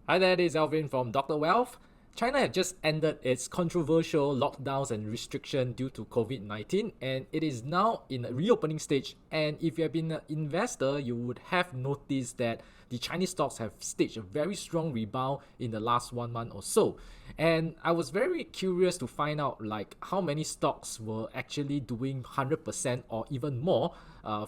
Hi there, this is Alvin from Dr. Wealth. China had just ended its controversial lockdowns and restriction due to COVID-19, and it is now in a reopening stage. And if you have been an investor, you would have noticed that the Chinese stocks have staged a very strong rebound in the last 1 month or so. And I was very curious to find out like how many stocks were actually doing 100% or even more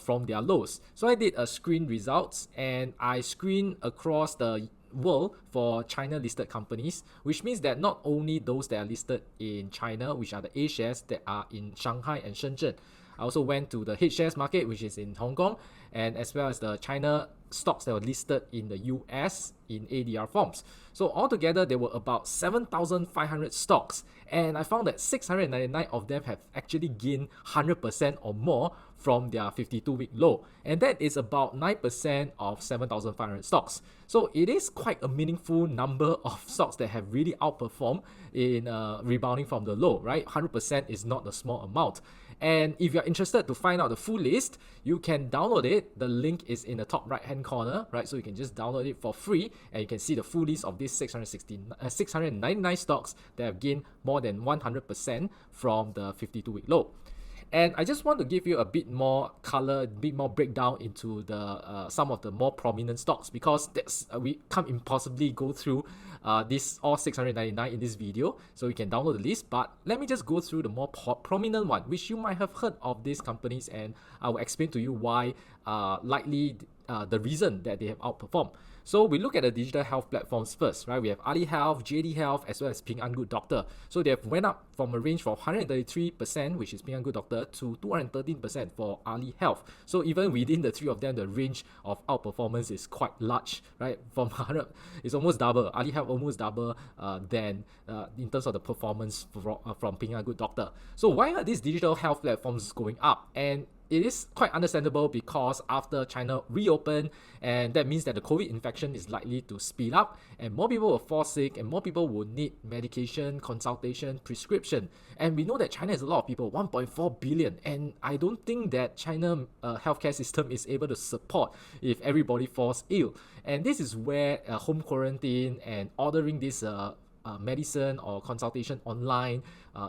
from their lows. So I did a screen results and I screened across the world for China listed companies, which means that not only those that are listed in China, which are the A shares that are in Shanghai and Shenzhen. I also went to the H shares market, which is in Hong Kong, and as well as the China stocks that were listed in the US in ADR forms. So altogether, there were about 7,500 stocks, and I found that 699 of them have actually gained 100% or more from their 52-week low, and that is about 9% of 7,500 stocks. So it is quite a meaningful number of stocks that have really outperformed in rebounding from the low, right? 100% is not a small amount. And if you're interested to find out the full list, you can download it. The link is in the top right hand corner, right? So you can just download it for free and you can see the full list of these 699 stocks that have gained more than 100% from the 52-week low. And I just want to give you a bit more color, a bit more breakdown into the some of the more prominent stocks, because we can't impossibly go through this all 699 in this video, so you can download the list. But let me just go through the more prominent one, which you might have heard of these companies, and I will explain to you why likely the reason that they have outperformed. So we look at the digital health platforms first, right? We have Ali Health, JD Health, as well as Ping An Good Doctor. So they have went up from a range of 133%, which is Ping An Good Doctor, to 213% for Ali Health. So even within the three of them, the range of outperformance is quite large, right? From 100, it's almost double. Ali Health almost double than in terms of the performance from Ping An Good Doctor. So why are these digital health platforms going up? And it is quite understandable because after China reopened, and that means that the COVID infection is likely to speed up, and more people will fall sick, and more people will need medication, consultation, prescription. And we know that China has a lot of people, 1.4 billion, and I don't think that China healthcare system is able to support if everybody falls ill. And this is where home quarantine and ordering this medicine or consultation online,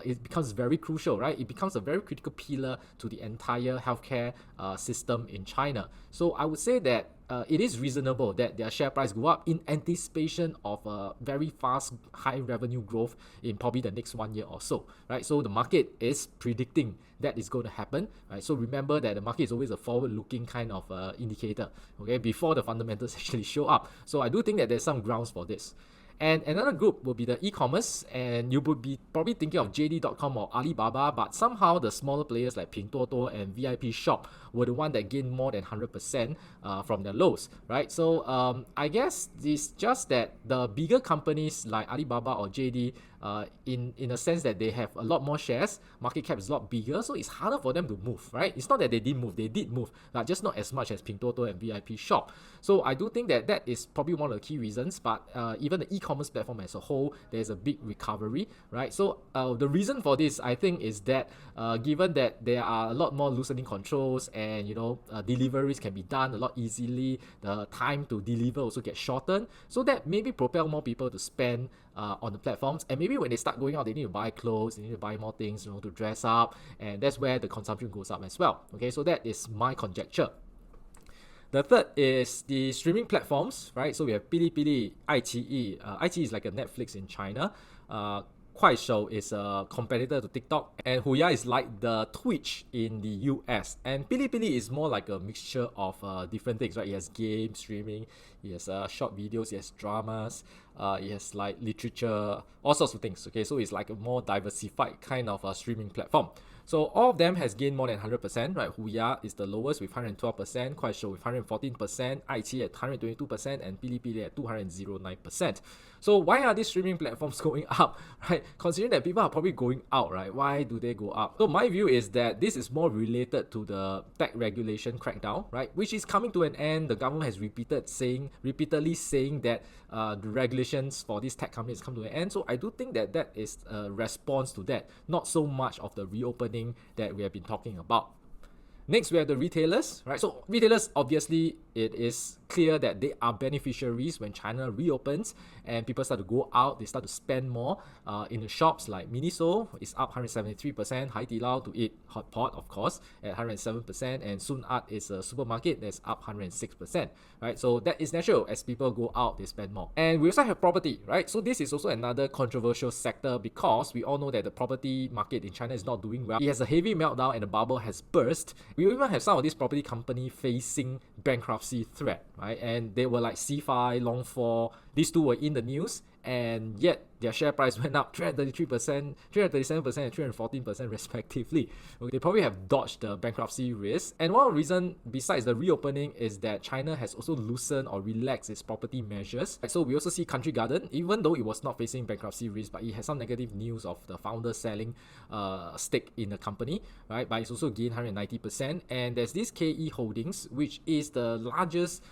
it becomes very crucial, right? It becomes a very critical pillar to the entire healthcare system in China. So I would say that it is reasonable that their share price go up in anticipation of a very fast high revenue growth in probably the next 1 year or so, right? So the market is predicting that is going to happen, right? So remember that the market is always a forward-looking kind of indicator, okay, before the fundamentals actually show up. So I do think that there's some grounds for this. And another group will be the e-commerce, and you would be probably thinking of JD.com or Alibaba, but somehow the smaller players like Pinduoduo and VIP Shop were the one that gained more than 100% from their lows, right? So I guess it's just that the bigger companies like Alibaba or JD, in a sense that they have a lot more shares, market cap is a lot bigger, so it's harder for them to move, right? It's not that they didn't move, they did move, but just not as much as Pinduoduo and VIP Shop. So I do think that that is probably one of the key reasons, but even the e-commerce platform as a whole, there's a big recovery, right? So the reason for this, I think, is that given that there are a lot more loosening controls, and deliveries can be done a lot easily, the time to deliver also gets shortened, so that maybe propel more people to spend on the platforms. And maybe when they start going out, they need to buy clothes, they need to buy more things, to dress up, and that's where the consumption goes up as well. Okay, so that is my conjecture. The third is the streaming platforms, right? So we have Bilibili, iQIYI. iQIYI is like a Netflix in China. Kuaishou is a competitor to TikTok, and Huya is like the Twitch in the US. And Bilibili is more like a mixture of different things, right? It has game streaming, it has short videos, it has dramas, it has like literature, all sorts of things. Okay, so it's like a more diversified kind of streaming platform. So all of them has gained more than 100%, right? Huya is the lowest with 112%, Kuaishou with 114%, iQIYI at 122%, and Bilibili at 209%. So why are these streaming platforms going up, right? Considering that people are probably going out, right? Why do they go up? So my view is that this is more related to the tech regulation crackdown, right? Which is coming to an end. The government has repeatedly saying that the regulations for these tech companies come to an end. So I do think that that is a response to that, not so much of the reopening that we have been talking about. Next, we have the retailers, right? So retailers, obviously, it is clear that they are beneficiaries when China reopens and people start to go out, they start to spend more in the shops. Like Miniso is up 173%, Haidilao to eat hot pot, of course, at 107%, and Sun Art is a supermarket that's up 106%, right? So that is natural. As people go out, they spend more. And we also have property, right? So this is also another controversial sector because we all know that the property market in China is not doing well. It has a heavy meltdown and the bubble has burst. We even have some of these property company facing bankruptcy threat, right? And they were like C5, Long4, these two were in the news, and yet their share price went up 333%, 337%, and 314% respectively. Okay, they probably have dodged the bankruptcy risk. And one reason besides the reopening is that China has also loosened or relaxed its property measures. So we also see Country Garden, even though it was not facing bankruptcy risk, but it has some negative news of the founder selling stake in the company, right? But it's also gained 190%. And there's this KE Holdings, which is the largest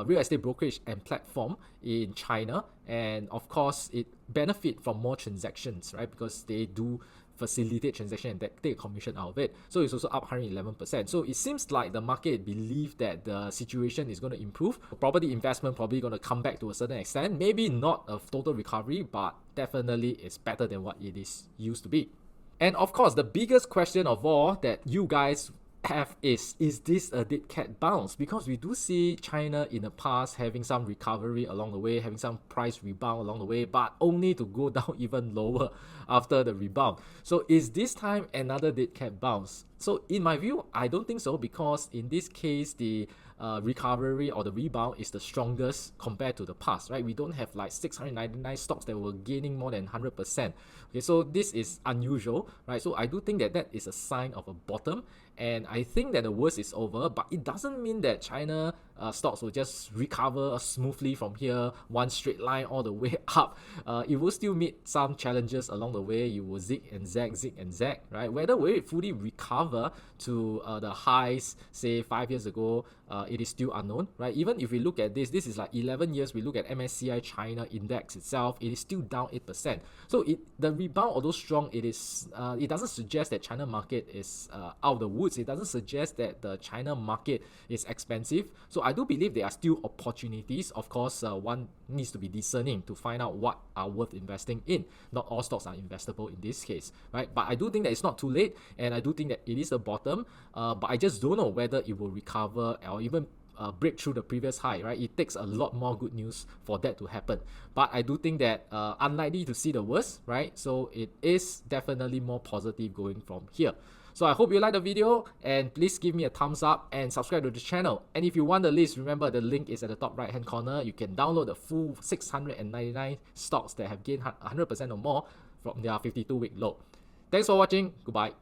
real estate brokerage and platform in China, and of course it benefit from more transactions, right? Because they do facilitate transaction and take a commission out of it. So it's also up 111%. So it seems like the market believe that the situation is going to improve. Property investment probably going to come back to a certain extent. Maybe not a total recovery, but definitely it's better than what it is used to be. And of course, the biggest question of all that you guys have is this a dead cat bounce? Because we do see China in the past having some recovery along the way, having some price rebound along the way, but only to go down even lower after the rebound. So is this time another dead cat bounce? So in my view, I don't think so, because in this case, the recovery or the rebound is the strongest compared to the past, right? We don't have like 699 stocks that were gaining more than 100%. Okay, so this is unusual, right? So I do think that that is a sign of a bottom, and I think that the worst is over, but it doesn't mean that China stocks will just recover smoothly from here, one straight line all the way up. It will still meet some challenges along the way. You will zig and zag, right? Whether will it fully recover to the highs, say 5 years ago, it is still unknown, right? Even if we look at this is like 11 years, we look at MSCI China index itself, it is still down 8%. So the rebound, although strong, it doesn't suggest that China market is out of the woods. It doesn't suggest that the China market is expensive. So I do believe there are still opportunities. Of course, one needs to be discerning to find out what are worth investing in. Not all stocks are investable in this case, right? But I do think that it's not too late, and I do think that it is the bottom. But I just don't know whether it will recover or even break through the previous high, right? It takes a lot more good news for that to happen. But I do think that unlikely to see the worst, right? So it is definitely more positive going from here. So I hope you like the video, and please give me a thumbs up and subscribe to the channel. And if you want the list, remember the link is at the top right hand corner. You can download the full 699 stocks that have gained 100% or more from their 52-week low. Thanks for watching. Goodbye.